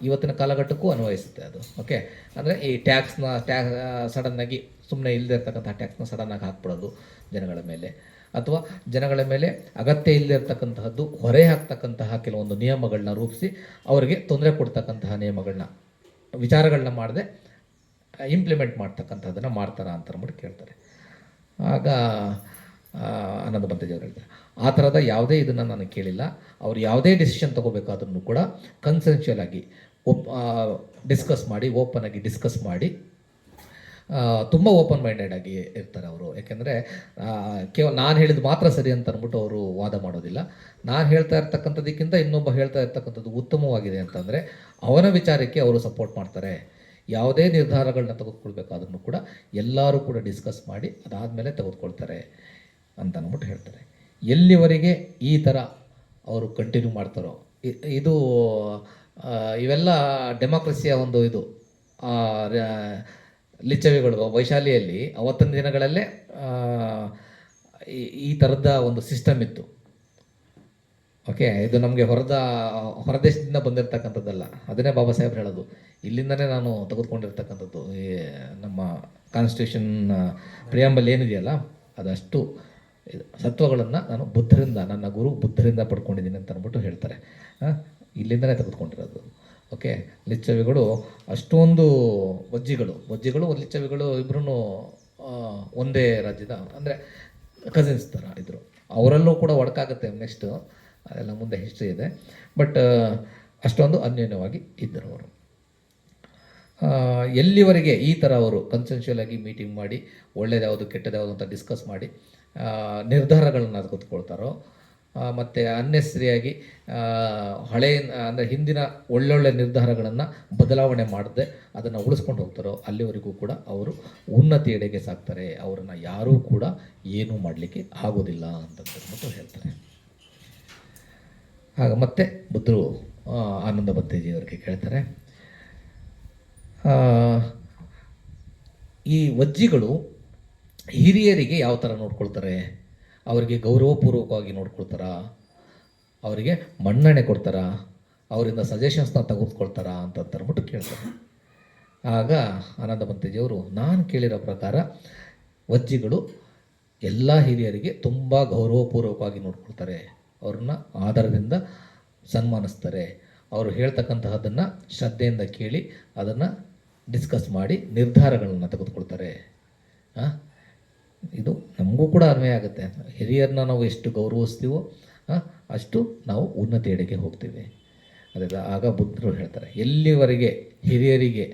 ಇವತ್ತಿನ ಕಾಲಘಟ್ಟಕ್ಕೂ ಅನ್ವಯಿಸುತ್ತೆ ಅದು. ಓಕೆ, ಅಂದರೆ ಈ ಟ್ಯಾಕ್ಸ್ನ ಸಡನ್ನಾಗಿ ಸುಮ್ಮನೆ ಇಲ್ಲದೆ ಇರ್ತಕ್ಕಂಥ ಟ್ಯಾಕ್ಸ್ನ ಸಡನ್ನಾಗಿ ಹಾಕ್ಬಿಡೋದು ಜನಗಳ ಮೇಲೆ, ಅಥವಾ ಜನಗಳ ಮೇಲೆ ಅಗತ್ಯ ಇಲ್ಲದೆ ಇರ್ತಕ್ಕಂತಹದ್ದು ಹೊರೆ ಹಾಕ್ತಕ್ಕಂತಹ ಕೆಲವೊಂದು ನಿಯಮಗಳನ್ನ ರೂಪಿಸಿ ಅವರಿಗೆ ತೊಂದರೆ ಕೊಡ್ತಕ್ಕಂತಹ ನಿಯಮಗಳನ್ನ ವಿಚಾರಗಳನ್ನ ಮಾಡದೆ ಇಂಪ್ಲಿಮೆಂಟ್ ಮಾಡ್ತಕ್ಕಂಥದ್ದನ್ನು ಮಾಡ್ತಾರ ಅಂತ ಅಂದ್ಬಿಟ್ಟು ಕೇಳ್ತಾರೆ. ಆಗ ಆನಂದ ಬಂತೇಜಿ ಅವರು ಹೇಳ್ತಾರೆ, ಆ ಥರದ ಯಾವುದೇ ಇದನ್ನು ನಾನು ಕೇಳಿಲ್ಲ. ಅವ್ರು ಯಾವುದೇ ಡಿಸಿಷನ್ ತೊಗೋಬೇಕಾದ್ರೂ ಕೂಡ ಕನ್ಸೆನ್ಷುಯಲ್ ಆಗಿ ಡಿಸ್ಕಸ್ ಮಾಡಿ, ಓಪನ್ ಆಗಿ ಡಿಸ್ಕಸ್ ಮಾಡಿ, ತುಂಬ ಓಪನ್ ಮೈಂಡೆಡ್ ಆಗಿ ಇರ್ತಾರೆ ಅವರು. ಯಾಕೆಂದರೆ ಕೇವಲ ನಾನು ಹೇಳಿದ್ದು ಮಾತ್ರ ಸರಿ ಅಂತ ಅಂದ್ಬಿಟ್ಟು ಅವರು ವಾದ ಮಾಡೋದಿಲ್ಲ. ನಾನು ಹೇಳ್ತಾ ಇರ್ತಕ್ಕಂಥದ್ದಕ್ಕಿಂತ ಇನ್ನೊಬ್ಬ ಹೇಳ್ತಾ ಇರ್ತಕ್ಕಂಥದ್ದು ಉತ್ತಮವಾಗಿದೆ ಅಂತಂದರೆ ಅವನ ವಿಚಾರಕ್ಕೆ ಅವರು ಸಪೋರ್ಟ್ ಮಾಡ್ತಾರೆ. ಯಾವುದೇ ನಿರ್ಧಾರಗಳನ್ನ ತೆಗೆದುಕೊಳ್ಬೇಕಾದ್ರೂ ಕೂಡ ಎಲ್ಲರೂ ಕೂಡ ಡಿಸ್ಕಸ್ ಮಾಡಿ ಅದಾದಮೇಲೆ ತೆಗೆದುಕೊಳ್ತಾರೆ ಅಂತ ಅಂದ್ಬಿಟ್ಟು ಹೇಳ್ತಾರೆ. ಎಲ್ಲಿವರೆಗೆ ಈ ಥರ ಅವರು ಕಂಟಿನ್ಯೂ ಮಾಡ್ತಾರೋ, ಇದು ಇವೆಲ್ಲ ಡೆಮಾಕ್ರಸಿಯ ಒಂದು ಇದು ಲಿಚ್ಚವಿಗಳು ವೈಶಾಲಿಯಲ್ಲಿ ಅವತ್ತಿನ ದಿನಗಳಲ್ಲೇ ಈ ಥರದ ಒಂದು ಸಿಸ್ಟಮ್ ಇತ್ತು. ಓಕೆ, ಇದು ನಮಗೆ ಹೊರದೇಶದಿಂದ ಬಂದಿರತಕ್ಕಂಥದ್ದಲ್ಲ. ಅದನ್ನೇ ಬಾಬಾ ಸಾಹೇಬ್ರು ಹೇಳೋದು, ಇಲ್ಲಿಂದನೇ ನಾನು ತೆಗೆದುಕೊಂಡಿರ್ತಕ್ಕಂಥದ್ದು. ಈ ನಮ್ಮ ಕಾನ್ಸ್ಟಿಟ್ಯೂಷನ್ ಪ್ರಿಯಾಂಬಲ್ ಏನಿದೆಯಲ್ಲ ಅದಷ್ಟು ಸತ್ವಗಳನ್ನು ನಾನು ಬುದ್ಧರಿಂದ, ನನ್ನ ಗುರು ಬುದ್ಧರಿಂದ ಪಡ್ಕೊಂಡಿದ್ದೀನಿ ಅಂತ ಅಂದ್ಬಿಟ್ಟು ಹೇಳ್ತಾರೆ. ಇಲ್ಲಿಂದನೇ ತೆಗೆದುಕೊಂಡಿರೋದು. ಓಕೆ, ಲಿಚ್ಚವಿಗಳು ಅಷ್ಟೊಂದು ವಜ್ಜಿಗಳು ಲಿಚ್ಚವಿಗಳು ಇಬ್ಬರೂ ಒಂದೇ ರಾಜ್ಯದ, ಅಂದರೆ ಕಸಿನ್ಸ್ ಥರ ಇದ್ದರು. ಅವರಲ್ಲೂ ಕೂಡ ಒಡಕಾಗುತ್ತೆ, ನೆಕ್ಸ್ಟ್ ಅದೆಲ್ಲ ಮುಂದೆ ಹಿಸ್ಟ್ರಿ ಇದೆ. ಬಟ್ ಅಷ್ಟೊಂದು ಅನ್ಯೋನ್ಯವಾಗಿ ಇದ್ದರು ಅವರು. ಎಲ್ಲಿವರೆಗೆ ಈ ಥರ ಅವರು ಕನ್ಸೆನ್ಷುಯಲ್ ಆಗಿ ಮೀಟಿಂಗ್ ಮಾಡಿ ಒಳ್ಳೇದು ಯಾವುದು ಕೆಟ್ಟದ್ದು ಯಾವುದು ಅಂತ ಡಿಸ್ಕಸ್ ಮಾಡಿ ನಿರ್ಧಾರಗಳನ್ನು ತೆಗೆದುಕೊಳ್ತಾರೋ, ಮತ್ತು ಅನ್ನೆಸರಿಯಾಗಿ ಹಳೆಯ ಅಂದರೆ ಹಿಂದಿನ ಒಳ್ಳೊಳ್ಳೆ ನಿರ್ಧಾರಗಳನ್ನು ಬದಲಾವಣೆ ಮಾಡದೆ ಅದನ್ನು ಉಳಿಸ್ಕೊಂಡು ಹೋಗ್ತಾರೋ ಅಲ್ಲಿವರೆಗೂ ಕೂಡ ಅವರು ಉನ್ನತಿಯೆಡೆಗೆ ಸಾಕ್ತಾರೆ. ಅವರನ್ನು ಯಾರೂ ಕೂಡ ಏನೂ ಮಾಡಲಿಕ್ಕೆ ಆಗೋದಿಲ್ಲ ಅಂತಂದ್ಬಿಟ್ಟು ಹೇಳ್ತಾರೆ. ಆಗ ಮತ್ತೆ ಬುದ್ಧರು ಆನಂದ ಬಂತೇಜಿಯವರಿಗೆ ಕೇಳ್ತಾರೆ, ಈ ವಜ್ಜಿಗಳು ಹಿರಿಯರಿಗೆ ಯಾವ ಥರ ನೋಡ್ಕೊಳ್ತಾರೆ? ಅವರಿಗೆ ಗೌರವಪೂರ್ವಕವಾಗಿ ನೋಡ್ಕೊಳ್ತಾರಾ? ಅವರಿಗೆ ಮನ್ನಣೆ ಕೊಡ್ತಾರಾ? ಅವರಿಂದ ಸಜೆಷನ್ಸ್ನ ತೆಗೆದುಕೊಳ್ತಾರಾ ಅಂತ ಅಂದ್ಬಿಟ್ಟು ಕೇಳ್ತಾರೆ. ಆಗ ಆನಂದ ಬಂತೇಜಿಯವರು, ನಾನು ಕೇಳಿರೋ ಪ್ರಕಾರ ವಜ್ಜಿಗಳು ಎಲ್ಲ ಹಿರಿಯರಿಗೆ ತುಂಬ ಗೌರವಪೂರ್ವಕವಾಗಿ ನೋಡ್ಕೊಳ್ತಾರೆ, ಅವ್ರನ್ನ ಆಧಾರದಿಂದ ಸನ್ಮಾನಿಸ್ತಾರೆ, ಅವರು ಹೇಳ್ತಕ್ಕಂತಹದ್ದನ್ನು ಶ್ರದ್ಧೆಯಿಂದ ಕೇಳಿ ಅದನ್ನು ಡಿಸ್ಕಸ್ ಮಾಡಿ ನಿರ್ಧಾರಗಳನ್ನು ತೆಗೆದುಕೊಳ್ತಾರೆ. ಇದು ನಮಗೂ ಕೂಡ ಅನ್ವಯ ಆಗುತ್ತೆ. ಹಿರಿಯರನ್ನ ನಾವು ಎಷ್ಟು ಗೌರವಿಸ್ತೀವೋ ಅಷ್ಟು ನಾವು ಉನ್ನತಿಯೆಡೆಗೆ ಹೋಗ್ತೀವಿ. ಅದೆಲ್ಲ ಆಗ ಬುದ್ಧರು ಹೇಳ್ತಾರೆ, ಎಲ್ಲಿವರೆಗೆ ಹಿರಿಯರಿಗೆ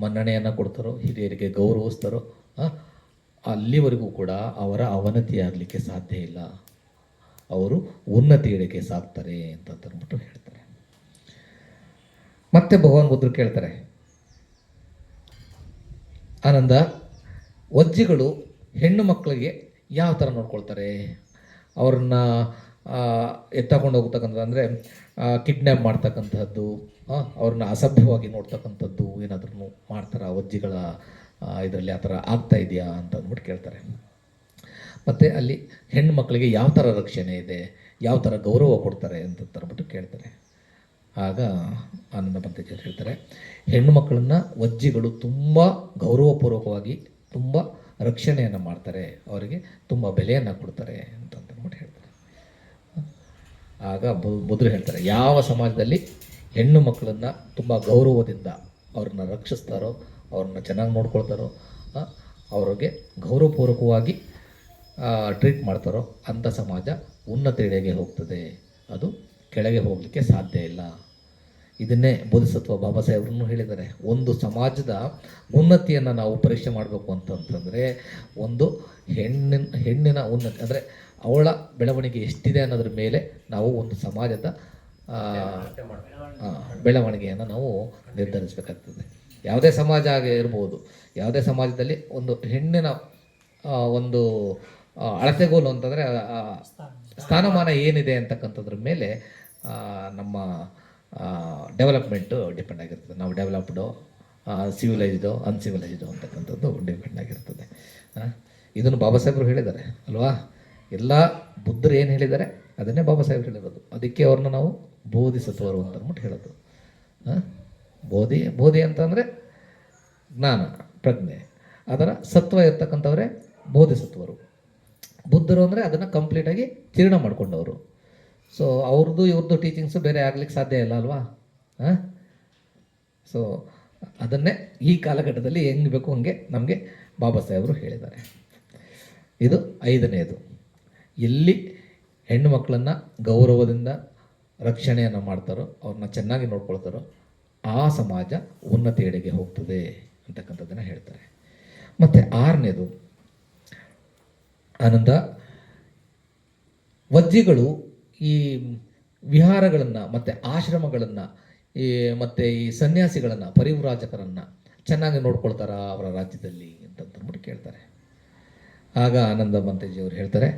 ಮನ್ನಣೆಯನ್ನು ಕೊಡ್ತಾರೋ, ಹಿರಿಯರಿಗೆ ಗೌರವಿಸ್ತಾರೋ ಅಲ್ಲಿವರೆಗೂ ಕೂಡ ಅವರ ಅವನತಿ ಆಗಲಿಕ್ಕೆ ಸಾಧ್ಯ ಇಲ್ಲ, ಅವರು ಉನ್ನತಿಯೆಡೆಗೆ ಸಾಗ್ತಾರೆ ಅಂತ ಅಂದ್ಬಿಟ್ಟು ಹೇಳ್ತಾರೆ. ಮತ್ತೆ ಭಗವಾನ್ ಬುದ್ಧರು ಕೇಳ್ತಾರೆ, ಆನಂದ, ವಜ್ಜಿಗಳು ಹೆಣ್ಣು ಮಕ್ಕಳಿಗೆ ಯಾವ ಥರ ನೋಡ್ಕೊಳ್ತಾರೆ, ಅವ್ರನ್ನ ಎತ್ತಕೊಂಡು ಹೋಗ್ತಕ್ಕಂಥದ್ದು ಅಂದರೆ ಕಿಡ್ನ್ಯಾಪ್ ಮಾಡ್ತಕ್ಕಂಥದ್ದು, ಅವ್ರನ್ನ ಅಸಭ್ಯವಾಗಿ ನೋಡ್ತಕ್ಕಂಥದ್ದು ಏನಾದ್ರೂ ಮಾಡ್ತಾರೆ ವಜ್ಜಿಗಳ ಇದರಲ್ಲಿ ಆ ಥರ ಆಗ್ತಾ ಇದೆಯಾ ಅಂತ ಅಂದ್ಬಿಟ್ಟು ಕೇಳ್ತಾರೆ. ಮತ್ತು ಅಲ್ಲಿ ಹೆಣ್ಣು ಮಕ್ಕಳಿಗೆ ಯಾವ ಥರ ರಕ್ಷಣೆ ಇದೆ, ಯಾವ ಥರ ಗೌರವ ಕೊಡ್ತಾರೆ ಅಂತ ಅಂದ್ಬಿಟ್ಟು ಕೇಳ್ತಾರೆ. ಆಗ ಆನಂದ ಪಂತೇಜಿಯವರು ಹೇಳ್ತಾರೆ, ಹೆಣ್ಣು ಮಕ್ಕಳನ್ನು ವಜ್ಜಿಗಳು ತುಂಬ ಗೌರವಪೂರ್ವಕವಾಗಿ ತುಂಬ ರಕ್ಷಣೆಯನ್ನು ಮಾಡ್ತಾರೆ, ಅವರಿಗೆ ತುಂಬ ಬೆಲೆಯನ್ನು ಕೊಡ್ತಾರೆ ಅಂತಂದ್ಬಿಟ್ಟು ಹೇಳ್ತಾರೆ. ಆಗ ಬುದ್ಧರು ಹೇಳ್ತಾರೆ, ಯಾವ ಸಮಾಜದಲ್ಲಿ ಹೆಣ್ಣು ಮಕ್ಕಳನ್ನು ತುಂಬ ಗೌರವದಿಂದ ಅವ್ರನ್ನ ರಕ್ಷಿಸ್ತಾರೋ, ಅವ್ರನ್ನ ಚೆನ್ನಾಗಿ ನೋಡ್ಕೊಳ್ತಾರೋ, ಅವ್ರಿಗೆ ಗೌರವಪೂರ್ವಕವಾಗಿ ಟ್ರೀಟ್ ಮಾಡ್ತಾರೋ ಅಂಥ ಸಮಾಜ ಉನ್ನತೆಡೆಗೆ ಹೋಗ್ತದೆ, ಅದು ಕೆಳಗೆ ಹೋಗಲಿಕ್ಕೆ ಸಾಧ್ಯ ಇಲ್ಲ. ಇದನ್ನೇ ಬೋಧಿಸತ್ವ ಬಾಬಾ ಸಾಹೇಬ್ರನ್ನು ಹೇಳಿದ್ದಾರೆ. ಒಂದು ಸಮಾಜದ ಉನ್ನತಿಯನ್ನು ನಾವು ಪರೀಕ್ಷೆ ಮಾಡಬೇಕು ಅಂತಂತಂದರೆ ಒಂದು ಹೆಣ್ಣಿನ ಉನ್ನತಿ ಅಂದರೆ ಅವಳ ಬೆಳವಣಿಗೆ ಎಷ್ಟಿದೆ ಅನ್ನೋದ್ರ ಮೇಲೆ ನಾವು ಒಂದು ಸಮಾಜದ ಬೆಳವಣಿಗೆಯನ್ನು ನಾವು ನಿರ್ಧರಿಸಬೇಕಾಗ್ತದೆ. ಯಾವುದೇ ಸಮಾಜ ಇರ್ಬೋದು, ಯಾವುದೇ ಸಮಾಜದಲ್ಲಿ ಒಂದು ಹೆಣ್ಣಿನ ಒಂದು ಅಳತೆಗೋಲು ಅಂತಂದರೆ ಸ್ಥಾನಮಾನ ಏನಿದೆ ಅಂತಕ್ಕಂಥದ್ರ ಮೇಲೆ ನಮ್ಮ ಡೆವಲಪ್ಮೆಂಟು ಡಿಪೆಂಡ್ ಆಗಿರ್ತದೆ. ನಾವು ಡೆವಲಪ್ಡು, ಸಿವಿಲೈಸ್ಡು, ಅನ್ಸಿವಿಲೈಸ್ಡು ಅಂತಕ್ಕಂಥದ್ದು ಡಿಪೆಂಡ್ ಆಗಿರ್ತದೆ. ಇದನ್ನು ಬಾಬಾ ಸಾಹೇಬರು ಹೇಳಿದ್ದಾರೆ ಅಲ್ವಾ. ಎಲ್ಲ ಬುದ್ಧರು ಏನು ಹೇಳಿದ್ದಾರೆ ಅದನ್ನೇ ಬಾಬಾ ಸಾಹೇಬ್ರು ಹೇಳಿರೋದು. ಅದಕ್ಕೆ ಅವ್ರನ್ನ ನಾವು ಬೋಧಿಸತ್ವರು ಅಂತ ಅಂದ್ಬಿಟ್ಟು ಹೇಳೋದು. ಬೋಧಿ ಅಂತಂದರೆ ಜ್ಞಾನ ಪ್ರಜ್ಞೆ, ಅದರ ಸತ್ವ ಇರ್ತಕ್ಕಂಥವರೇ ಬೋಧಿಸತ್ವರು. ಬುದ್ಧರು ಅಂದರೆ ಅದನ್ನು ಕಂಪ್ಲೀಟಾಗಿ ಜೀರ್ಣ ಮಾಡಿಕೊಂಡವರು. ಸೊ ಅವ್ರದ್ದು ಇವ್ರದ್ದು ಟೀಚಿಂಗ್ಸು ಬೇರೆ ಆಗ್ಲಿಕ್ಕೆ ಸಾಧ್ಯ ಇಲ್ಲ ಅಲ್ವಾ. ಸೊ ಅದನ್ನೇ ಈ ಕಾಲಘಟ್ಟದಲ್ಲಿ ಹೆಂಗೆ ಬೇಕು ಹಂಗೆ ನಮಗೆ ಬಾಬಾ ಸಾಹೇಬರು ಹೇಳಿದ್ದಾರೆ. ಇದು 5ನೇದು. ಎಲ್ಲಿ ಹೆಣ್ಣು ಮಕ್ಕಳನ್ನು ಗೌರವದಿಂದ ರಕ್ಷಣೆಯನ್ನು ಮಾಡ್ತಾರೋ, ಅವ್ರನ್ನ ಚೆನ್ನಾಗಿ ನೋಡ್ಕೊಳ್ತಾರೋ ಆ ಸಮಾಜ ಉನ್ನತಿಯೆಡೆಗೆ ಹೋಗ್ತದೆ ಅಂತಕ್ಕಂಥದ್ದನ್ನು ಹೇಳ್ತಾರೆ. ಮತ್ತು 6ನೇದು ಆನಂದ, ವಜ್ಜಿಗಳು ಈ ವಿಹಾರಗಳನ್ನು ಮತ್ತು ಆಶ್ರಮಗಳನ್ನು ಮತ್ತು ಈ ಸನ್ಯಾಸಿಗಳನ್ನು, ಪರಿವ್ರಾಜಕರನ್ನು ಚೆನ್ನಾಗಿ ನೋಡ್ಕೊಳ್ತಾರ ಅವರ ರಾಜ್ಯದಲ್ಲಿ ಅಂತಂದ್ಬಿಟ್ಟು ಕೇಳ್ತಾರೆ. ಆಗ ಆನಂದ ಪಂತೇಜಿಯವರು ಹೇಳ್ತಾರೆ,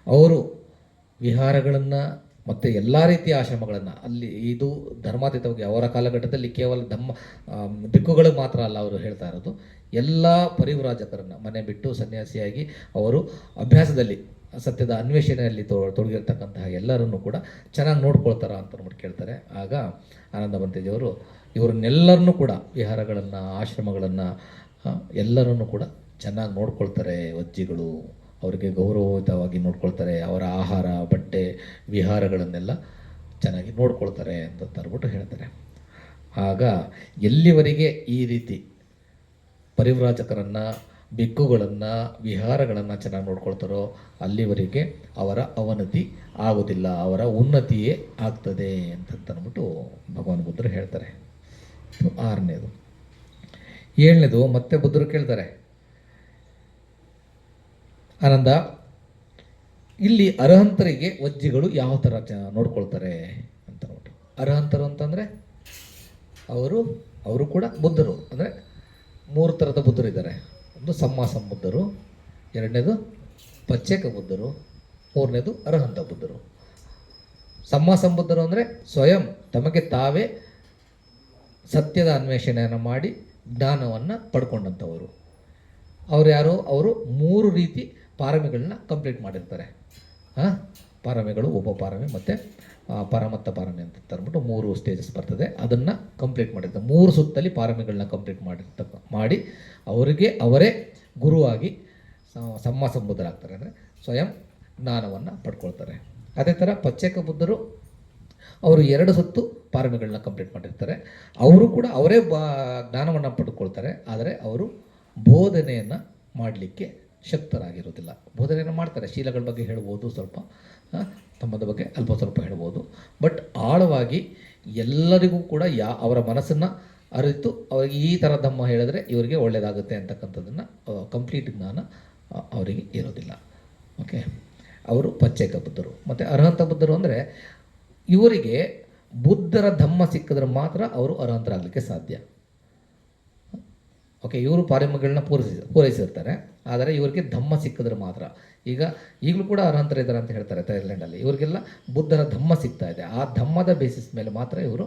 ಅವರು ವಿಹಾರಗಳನ್ನು ಮತ್ತು ಎಲ್ಲ ರೀತಿಯ ಆಶ್ರಮಗಳನ್ನು ಅಲ್ಲಿ ಇದು ಧರ್ಮಾತೀತವಾಗಿ ಅವರ ಕಾಲಘಟ್ಟದಲ್ಲಿ ಕೇವಲ ದಿಕ್ಕುಗಳಿಗೆ ಮಾತ್ರ ಅಲ್ಲ ಅವರು ಹೇಳ್ತಾ ಇರೋದು, ಎಲ್ಲ ಪರಿವ್ರಾಜಕರನ್ನು ಮನೆ ಬಿಟ್ಟು ಸನ್ಯಾಸಿಯಾಗಿ ಅವರು ಅಭ್ಯಾಸದಲ್ಲಿ ಸತ್ಯದ ಅನ್ವೇಷಣೆಯಲ್ಲಿ ತೊಡಗಿರ್ತಕ್ಕಂತಹ ಎಲ್ಲರನ್ನೂ ಕೂಡ ಚೆನ್ನಾಗಿ ನೋಡ್ಕೊಳ್ತಾರ ಅಂತ ಅಂದ್ಬಿಟ್ಟು ಕೇಳ್ತಾರೆ. ಆಗ ಆನಂದ ಪಂತೇಜಿಯವರು ಇವರನ್ನೆಲ್ಲರನ್ನೂ ಕೂಡ ವಿಹಾರಗಳನ್ನು, ಆಶ್ರಮಗಳನ್ನು ಎಲ್ಲರನ್ನೂ ಕೂಡ ಚೆನ್ನಾಗಿ ನೋಡ್ಕೊಳ್ತಾರೆ ವಜ್ಜಿಗಳು, ಅವರಿಗೆ ಗೌರವಯುತವಾಗಿ ನೋಡ್ಕೊಳ್ತಾರೆ, ಅವರ ಆಹಾರ, ಬಟ್ಟೆ, ವಿಹಾರಗಳನ್ನೆಲ್ಲ ಚೆನ್ನಾಗಿ ನೋಡ್ಕೊಳ್ತಾರೆ ಅಂತ ಅಂದ್ಬಿಟ್ಟು ಹೇಳ್ತಾರೆ. ಆಗ ಎಲ್ಲಿವರೆಗೆ ಈ ರೀತಿ ಪರಿವ್ರಾಜಕರನ್ನು, ಬಿಕ್ಕುಗಳನ್ನು, ವಿಹಾರಗಳನ್ನು ಚೆನ್ನಾಗಿ ನೋಡ್ಕೊಳ್ತಾರೋ ಅಲ್ಲಿವರೆಗೆ ಅವರ ಅವನತಿ ಆಗೋದಿಲ್ಲ, ಅವರ ಉನ್ನತಿಯೇ ಆಗ್ತದೆ ಅಂತಂದ್ಬಿಟ್ಟು ಭಗವಾನ್ ಬುದ್ಧರು ಹೇಳ್ತಾರೆ. 6ನೇದು. 7ನೇದು ಮತ್ತೆ ಬುದ್ಧರು ಕೇಳ್ತಾರೆ, ಆನಂದ, ಇಲ್ಲಿ ಅರ್ಹಂತರಿಗೆ ವಜ್ಜಿಗಳು ಯಾವ ಥರ ನೋಡ್ಕೊಳ್ತಾರೆ ಅಂತ ನೋಡ್ರಿ. ಅರ್ಹಂತರು ಅಂತಂದರೆ ಅವರು ಕೂಡ ಬುದ್ಧರು. ಅಂದರೆ 3 ಥರದ ಬುದ್ಧರು ಇದ್ದಾರೆ. ಒಂದು ಸಮ್ಮಾಸಂಬುದ್ಧರು, 2ನೇದು ಪಚ್ಚೇಕ ಬುದ್ಧರು, 3ನೇದು ಅರ್ಹಂತ ಬುದ್ಧರು. ಸಮ್ಮಾಸಂಬುದ್ಧರು ಅಂದರೆ ಸ್ವಯಂ ತಮಗೆ ತಾವೇ ಸತ್ಯದ ಅನ್ವೇಷಣೆಯನ್ನು ಮಾಡಿ ಜ್ಞಾನವನ್ನು ಪಡ್ಕೊಂಡಂಥವರು. ಅವ್ರು ಯಾರು? ಅವರು 3 ರೀತಿ ಪಾರಮಿಗಳನ್ನ ಕಂಪ್ಲೀಟ್ ಮಾಡಿರ್ತಾರೆ. ಪಾರಮಿಗಳು, ಉಪಪಾರಮಿ ಮತ್ತು ಪರಮತ್ತ ಪಾರಮಿ ಅಂತ ಅಂದ್ಬಿಟ್ಟು 3 ಸ್ಟೇಜಸ್ ಬರ್ತದೆ. ಅದನ್ನು ಕಂಪ್ಲೀಟ್ ಮಾಡಿರ್ತಾರೆ. 3 ಸುತ್ತಲ್ಲಿ ಪಾರಮಿಗಳನ್ನ ಕಂಪ್ಲೀಟ್ ಮಾಡಿ ಅವರಿಗೆ ಅವರೇ ಗುರುವಾಗಿ ಸಮ್ಮಾಸಂಬುದ್ಧರಾಗ್ತಾರೆ. ಅಂದರೆ ಸ್ವಯಂ ಜ್ಞಾನವನ್ನು ಪಡ್ಕೊಳ್ತಾರೆ. ಅದೇ ಥರ ಪಚ್ಚೇಕ ಬುದ್ಧರು ಅವರು 2 ಸುತ್ತು ಪಾರಮಿಗಳನ್ನ ಕಂಪ್ಲೀಟ್ ಮಾಡಿರ್ತಾರೆ. ಅವರು ಕೂಡ ಅವರೇ ಜ್ಞಾನವನ್ನು ಪಡ್ಕೊಳ್ತಾರೆ. ಆದರೆ ಅವರು ಬೋಧನೆಯನ್ನು ಮಾಡಲಿಕ್ಕೆ ಶಕ್ತರಾಗಿರೋದಿಲ್ಲ. ಬೋಧನೆಯನ್ನು ಮಾಡ್ತಾರೆ, ಶೀಲಗಳ ಬಗ್ಗೆ ಹೇಳ್ಬೋದು, ಸ್ವಲ್ಪ ಧಮ್ಮದ ಬಗ್ಗೆ ಅಲ್ಪ ಸ್ವಲ್ಪ ಹೇಳ್ಬೋದು. ಬಟ್ ಆಳವಾಗಿ ಎಲ್ಲರಿಗೂ ಕೂಡ ಅವರ ಮನಸ್ಸನ್ನು ಅರಿತು ಅವರಿಗೆ ಈ ಥರ ಧಮ್ಮ ಹೇಳಿದ್ರೆ ಇವರಿಗೆ ಒಳ್ಳೆಯದಾಗುತ್ತೆ ಅಂತಕ್ಕಂಥದ್ದನ್ನು ಕಂಪ್ಲೀಟ್ ಜ್ಞಾನ ಅವರಿಗೆ ಇರೋದಿಲ್ಲ. ಓಕೆ, ಅವರು ಪಚ್ಚೇಕ ಬುದ್ಧರು. ಮತ್ತು ಅರ್ಹಂತ ಬುದ್ಧರು ಅಂದರೆ ಇವರಿಗೆ ಬುದ್ಧರ ಧಮ್ಮ ಸಿಕ್ಕಿದ್ರೆ ಮಾತ್ರ ಅವರು ಅರ್ಹಂತರಾಗಲಿಕ್ಕೆ ಸಾಧ್ಯ. ಓಕೆ, ಇವರು ಪಾರಮ್ಯಗಳನ್ನ ಪೂರೈಸಿರ್ತಾರೆ. ಆದರೆ ಇವರಿಗೆ ಧಮ್ಮ ಸಿಕ್ಕಿದ್ರೆ ಮಾತ್ರ, ಈಗಲೂ ಕೂಡ ಅರ್ಹಂತರಿದ್ದಾರೆ ಅಂತ ಹೇಳ್ತಾರೆ ಥೈಲ್ಯಾಂಡಲ್ಲಿ. ಇವರಿಗೆಲ್ಲ ಬುದ್ಧರ ಧಮ್ಮ ಸಿಗ್ತಾ ಇದೆ. ಆ ಧಮ್ಮದ ಬೇಸಿಸ್ ಮೇಲೆ ಮಾತ್ರ ಇವರು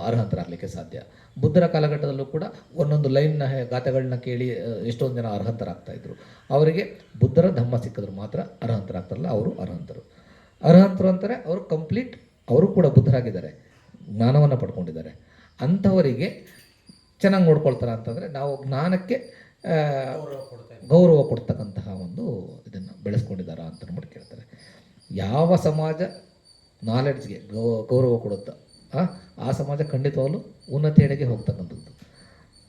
ಅರ್ಹಂತರಾಗಲಿಕ್ಕೆ ಸಾಧ್ಯ. ಬುದ್ಧರ ಕಾಲಘಟ್ಟದಲ್ಲೂ ಕೂಡ ಒಂದೊಂದು ಲೈನ್ನ ಗಾಥೆಗಳನ್ನ ಕೇಳಿ ಎಷ್ಟೊಂದು ಜನ ಅರ್ಹಂತರಾಗ್ತಾಯಿದ್ರು. ಅವರಿಗೆ ಬುದ್ಧರ ಧಮ್ಮ ಸಿಕ್ಕಿದ್ರೆ ಮಾತ್ರ ಅರ್ಹಂತರಾಗ್ತಾರಲ್ಲ, ಅವರು ಅರ್ಹಂತರು ಅಂತಾರೆ. ಅವರು ಕಂಪ್ಲೀಟ್, ಅವರು ಕೂಡ ಬುದ್ಧರಾಗಿದ್ದಾರೆ, ಜ್ಞಾನವನ್ನು ಪಡ್ಕೊಂಡಿದ್ದಾರೆ. ಅಂಥವರಿಗೆ ಚೆನ್ನಾಗಿ ನೋಡ್ಕೊಳ್ತಾರೆ ಅಂತಂದರೆ ನಾವು ಜ್ಞಾನಕ್ಕೆ ಗೌರವ ಕೊಡ್ತಕ್ಕಂತಹ ಒಂದು ಇದನ್ನು ಬೆಳೆಸ್ಕೊಂಡಿದ್ದಾರಾ ಅಂತ ಅಂದ್ಬಿಟ್ಟು ಕೇಳ್ತಾರೆ. ಯಾವ ಸಮಾಜ ನಾಲೆಡ್ಜ್ಗೆ ಗೌರವ ಕೊಡುತ್ತಾ ಆ ಸಮಾಜ ಖಂಡಿತವಾಗಲೂ ಉನ್ನತಿಯೆಡೆಗೆ ಹೋಗ್ತಕ್ಕಂಥದ್ದು.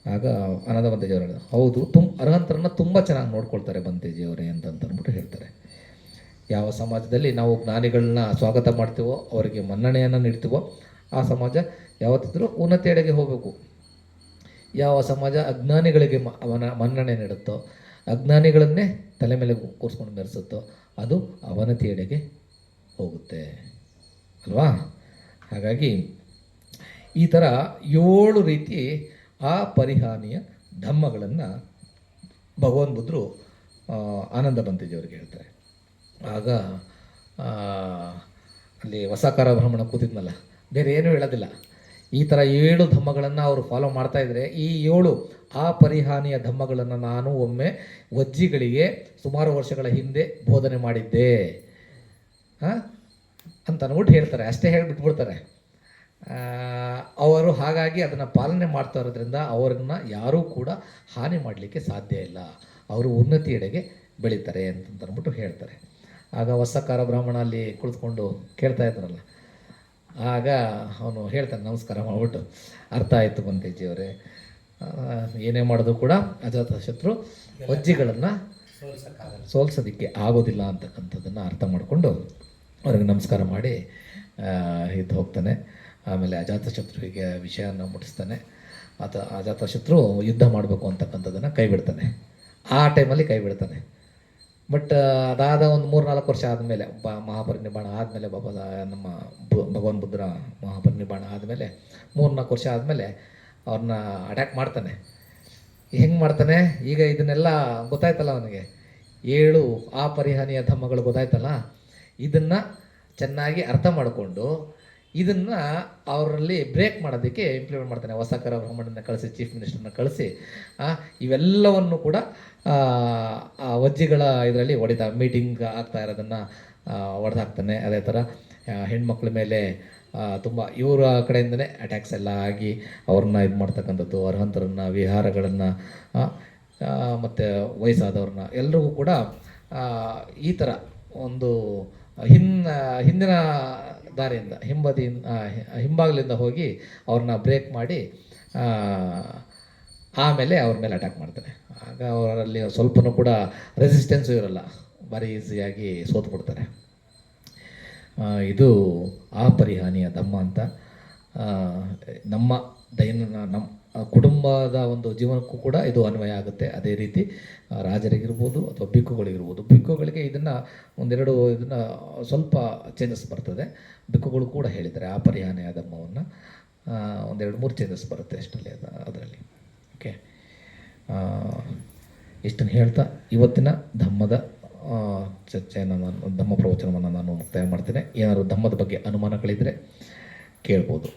ಆಗ ಆನಂದ ಬಂತೇಜಿಯವರು ಹೇಳಿದ್ರು, ಹೌದು, ಅರ್ಹಂತರನ್ನು ತುಂಬ ಚೆನ್ನಾಗಿ ನೋಡ್ಕೊಳ್ತಾರೆ ಬಂತೇಜಿಯವರೇ ಅಂತ ಅಂದ್ಬಿಟ್ಟು ಹೇಳ್ತಾರೆ. ಯಾವ ಸಮಾಜದಲ್ಲಿ ನಾವು ಜ್ಞಾನಿಗಳನ್ನ ಸ್ವಾಗತ ಮಾಡ್ತೀವೋ, ಅವರಿಗೆ ಮನ್ನಣೆಯನ್ನು ನೀಡ್ತೀವೋ, ಆ ಸಮಾಜ ಯಾವತ್ತಿದ್ರೂ ಉನ್ನತಿಯೆಡೆಗೆ ಹೋಗಬೇಕು. ಯಾವ ಸಮಾಜ ಅಜ್ಞಾನಿಗಳಿಗೆ ಮನ್ನಣೆ ನೀಡುತ್ತೋ, ಅಜ್ಞಾನಿಗಳನ್ನೇ ತಲೆ ಮೇಲೆ ಕೂರಿಸ್ಕೊಂಡು ಮೆರೆಸುತ್ತೋ, ಅದು ಅವನತಿಯೆಡೆಗೆ ಹೋಗುತ್ತೆ ಅಲ್ವಾ? ಹಾಗಾಗಿ ಈ ಥರ 7 ರೀತಿ ಆ ಪರಿಹಾನಿಯ ಧಮ್ಮಗಳನ್ನು ಭಗವಾನ್ ಬುದ್ಧರು ಆನಂದ ಬಂತೇಜಿಯವರಿಗೆ ಹೇಳ್ತಾರೆ. ಆಗ ಅಲ್ಲಿ ವಸಾಕಾರ ಬ್ರಾಹ್ಮಣ ಕೂತಿದ್ನಲ್ಲ, ಬೇರೆ ಏನೂ ಹೇಳೋದಿಲ್ಲ. ಈ ಥರ 7 ಧಮ್ಮಗಳನ್ನು ಅವರು ಫಾಲೋ ಮಾಡ್ತಾಯಿದ್ರೆ, ಈ 7 ಆ ಪರಿಹಾನಿಯ ಧಮ್ಮಗಳನ್ನು ನಾನು ಒಮ್ಮೆ ವಜ್ಜಿಗಳಿಗೆ ಸುಮಾರು ವರ್ಷಗಳ ಹಿಂದೆ ಬೋಧನೆ ಮಾಡಿದ್ದೆ ಅಂತ ಅಂದ್ಬಿಟ್ಟು ಹೇಳ್ತಾರೆ. ಅಷ್ಟೇ ಹೇಳಿಬಿಟ್ಬಿಡ್ತಾರೆ ಅವರು. ಹಾಗಾಗಿ ಅದನ್ನು ಪಾಲನೆ ಮಾಡ್ತಾ ಇರೋದ್ರಿಂದ ಅವ್ರನ್ನ ಯಾರೂ ಕೂಡ ಹಾನಿ ಮಾಡಲಿಕ್ಕೆ ಸಾಧ್ಯ ಇಲ್ಲ, ಅವರು ಉನ್ನತಿಯೆಡೆಗೆ ಬೆಳೀತಾರೆ ಅಂತಂದ್ಬಿಟ್ಟು ಹೇಳ್ತಾರೆ. ಆಗ ವಸಕಾರ ಬ್ರಾಹ್ಮಣ ಅಲ್ಲಿ ಕುಳಿತುಕೊಂಡು ಕೇಳ್ತಾ ಇದ್ದಾರಲ್ಲ, ಆಗ ಅವನು ಹೇಳ್ತಾನೆ, ನಮಸ್ಕಾರ ಮಾಡಿಬಿಟ್ಟು, ಅರ್ಥ ಆಯಿತು ಬಂತೇಜಿಯವರೇ, ಏನೇ ಮಾಡೋದು ಕೂಡ ಅಜಾತಶತ್ರು ವಜ್ಜಿಗಳನ್ನು ಸೋಲ್ಸೋದಕ್ಕೆ ಆಗೋದಿಲ್ಲ ಅಂತಕ್ಕಂಥದ್ದನ್ನು ಅರ್ಥ ಮಾಡಿಕೊಂಡು ಅವ್ರಿಗೆ ನಮಸ್ಕಾರ ಮಾಡಿ ಇದ್ದು ಹೋಗ್ತಾನೆ. ಆಮೇಲೆ ಅಜಾತಶತ್ರುವಿಗೆ ವಿಷಯನ ಮುಟ್ಟಿಸ್ತಾನೆ. ಅಜಾತಶತ್ರು ಯುದ್ಧ ಮಾಡಬೇಕು ಅಂತಕ್ಕಂಥದ್ದನ್ನು ಕೈ ಬಿಡ್ತಾನೆ. ಆ ಟೈಮಲ್ಲಿ ಕೈ ಬಿಡ್ತಾನೆ. ಬಟ್ ಅದಾದ ಒಂದು 3-4 ವರ್ಷ ಆದಮೇಲೆ, ಮಹಾಪರಿನಿರ್ವಾಣ ಆದಮೇಲೆ, ನಮ್ಮ ಭಗವಾನ್ ಬುದ್ಧರ ಮಹಾಪರಿನಿರ್ವಾಣ ಆದಮೇಲೆ 3-4 ವರ್ಷ ಆದಮೇಲೆ ಅವ್ರನ್ನ ಅಟ್ಯಾಕ್ ಮಾಡ್ತಾನೆ. ಹೆಂಗೆ ಮಾಡ್ತಾನೆ? ಈಗ ಇದನ್ನೆಲ್ಲ ಗೊತ್ತಾಯ್ತಲ್ಲ ಅವನಿಗೆ, 7 ಆ ಪರಿಹಾನಿಯ ಧಮ್ಮಗಳು ಗೊತ್ತಾಯ್ತಲ್ಲ, ಇದನ್ನು ಚೆನ್ನಾಗಿ ಅರ್ಥ ಮಾಡಿಕೊಂಡು ಇದನ್ನು ಅವರಲ್ಲಿ ಬ್ರೇಕ್ ಮಾಡೋದಕ್ಕೆ ಇಂಪ್ಲಿಮೆಂಟ್ ಮಾಡ್ತಾನೆ. ವಸಾಕರ ಬ್ರಾಹ್ಮಣನ ಕಳಿಸಿ, ಚೀಫ್ ಮಿನಿಸ್ಟರ್ನ ಕಳಿಸಿ ಇವೆಲ್ಲವನ್ನು ಕೂಡ ವಜ್ಜಿಗಳ ಇದರಲ್ಲಿ ಮೀಟಿಂಗ್ ಆಗ್ತಾ ಇರೋದನ್ನು ಹೊಡೆದಾಕ್ತಾನೆ. ಅದೇ ಥರ ಹೆಣ್ಮಕ್ಳ ಮೇಲೆ ತುಂಬ ಇವರ ಕಡೆಯಿಂದನೇ ಅಟ್ಯಾಕ್ಸ್ ಎಲ್ಲ ಆಗಿ ಅವ್ರನ್ನ ಇದು ಮಾಡ್ತಕ್ಕಂಥದ್ದು, ಅರ್ಹಂತರನ್ನು, ವಿಹಾರಗಳನ್ನು ಮತ್ತು ವಯಸ್ಸಾದವ್ರನ್ನ ಎಲ್ರಿಗೂ ಕೂಡ ಈ ಥರ ಒಂದು ಹಿಂದಿನ ದಾರಿಯಿಂದ ಹಿಂಬಾಗಿಲಿಂದ ಹೋಗಿ ಅವ್ರನ್ನ ಬ್ರೇಕ್ ಮಾಡಿ ಆಮೇಲೆ ಅವ್ರ ಮೇಲೆ ಅಟ್ಯಾಕ್ ಮಾಡ್ತಾನೆ. ಆಗ ಅವರಲ್ಲಿ ಸ್ವಲ್ಪನೂ ಕೂಡ ರೆಸಿಸ್ಟೆನ್ಸು ಇರೋಲ್ಲ, ಭಾರಿ ಈಸಿಯಾಗಿ ಸೋತ್ಬಿಡ್ತಾರೆ. ಇದು ಆ ಪರಿಹಾನಿಯ ಧಮ್ಮ ಅಂತ. ನಮ್ಮ ನಮ್ಮ ಕುಟುಂಬದ ಒಂದು ಜೀವನಕ್ಕೂ ಕೂಡ ಇದು ಅನ್ವಯ ಆಗುತ್ತೆ. ಅದೇ ರೀತಿ ರಾಜರಿಗಿರ್ಬೋದು ಅಥವಾ ಭಿಕ್ಕುಗಳಿಗಿರ್ಬೋದು. ಭಿಕ್ಕುಗಳಿಗೆ ಇದನ್ನು ಇದನ್ನು ಸ್ವಲ್ಪ ಚೇಂಜಸ್ ಬರ್ತದೆ. ಭಿಕ್ಕುಗಳು ಕೂಡ ಹೇಳಿದ್ದಾರೆ ಆ ಪರಿಹಾನಿಯ ಧಮ್ಮವನ್ನು. 1-2-3 ಚೇಂಜಸ್ ಬರುತ್ತೆ ಅಷ್ಟರಲ್ಲಿ ಅದರಲ್ಲಿ. ಓಕೆ, ಇಷ್ಟನ್ನು ಹೇಳ್ತಾ ಇವತ್ತಿನ ಧಮ್ಮದ ಚರ್ಚೆಯನ್ನು ಧಮ್ಮ ಪ್ರವಚನವನ್ನು ನಾನು ಮುಕ್ತಾಯ ಮಾಡ್ತೇನೆ. ಏನಾದರೂ ಧಮ್ಮದ ಬಗ್ಗೆ ಅನುಮಾನಗಳಿದ್ದರೆ ಕೇಳ್ಬೋದು.